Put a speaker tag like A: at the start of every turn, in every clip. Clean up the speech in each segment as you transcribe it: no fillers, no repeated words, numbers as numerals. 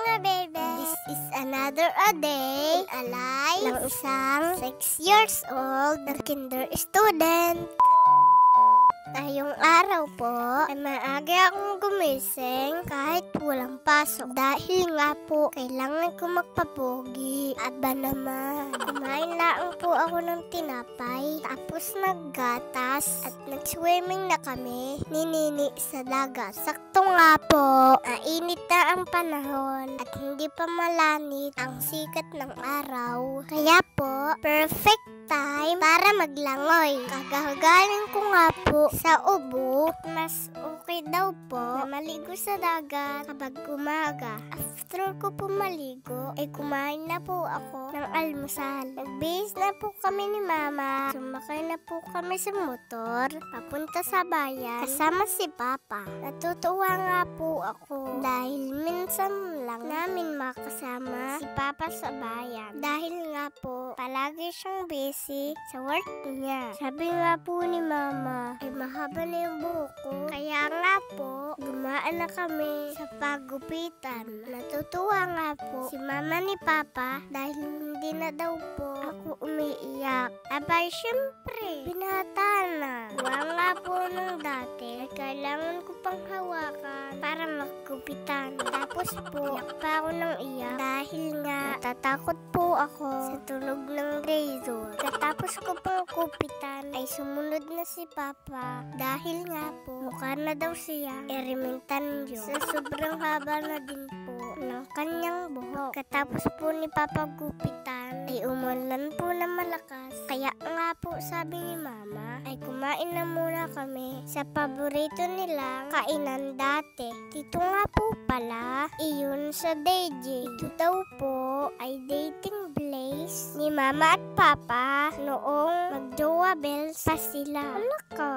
A: mga bebe! This is another a day in a life ng isang 6 years old na kinder student. Ngayong araw po ay maaga akong gumising kahit walang pasok dahil nga po kailangan ko magpapogi. Aba naman, kumain lang po ako ng tinapay tapos naggatas at nag-swimming na kami ni Nini sa dagat. Sakto nga po, mainit na ang panahon at hindi pa malanit ang sikat ng araw. Kaya po, perfect time para maglangoy. Kakagaling ko nga po sa ubo. Mas okay daw po na maligo sa dagat kapag umaga. After ko po maligo, ay kumain na po ako ng almusal. Nagbihis na po kami ni Mama. Sumakay na po kami sa motor papunta sa bayan kasama si Papa. Natutuwa nga po ako dahil minsan lang namin makasama si Papa sa bayan. Dahil nga po, palagi siyang busy sa work niya. Sabi nga po ni Mama, ay mahaba na yung buhok ko. Kaya nga po, gumaan na kami sa pagupitan. Natutuwa nga po si Mama ni Papa dahil hindi na daw po ako umiiyak. Abay, syempre, binata na. Huwa nga po nung dati, kailangan ko pang hawakan para magkupitan. Tapos po, iyak pa ako ng iyak dahil nga natatakot po ako sa tunog ng razor. Katapos ko pong kupitan ay sumunod na si Papa dahil nga po mukha na daw siya Erimintanyo sa sobrang haba na din po ng kanyang buhok. Katapos po ni Papa gupitan ay umulan po na malakas. Kaya nga po sabi ni Mama ay kumain na muna kami sa paborito nilang kainan dati. Dito nga po pala, iyon sa DJ. Ito daw po ay dating place ni Mama at Papa noong magjowa bells pa sila. Alaka,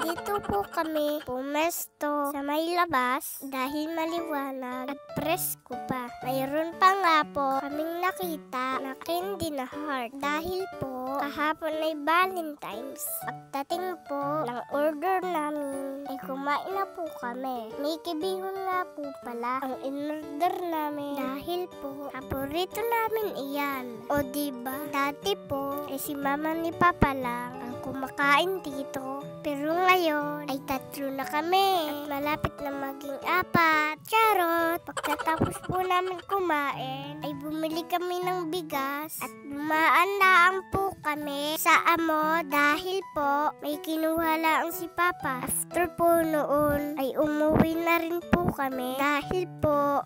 A: dito po kami pumesto sa may labas dahil maliwanag at presko pa. Mayroon pa nga po kaming nakita na candy na heart dahil po kahapon ay Valentine's. Pagdating po ng order namin ay kumain na po kami. May kibihon nga po pala ang in-order namin dahil po paborito namin iyan. O diba, dati po ay si Mama ni Papa lang ang kumakain dito. Pero ngayon ay 3 na kami at malapit na maging 4. Charot! Pagkatapos po namin kumain ay bumili kami ng bigas at dumaan lang po kami sa amo dahil po may kinuha lang si Papa. After po noon ay umuwi na rin po kami dahil po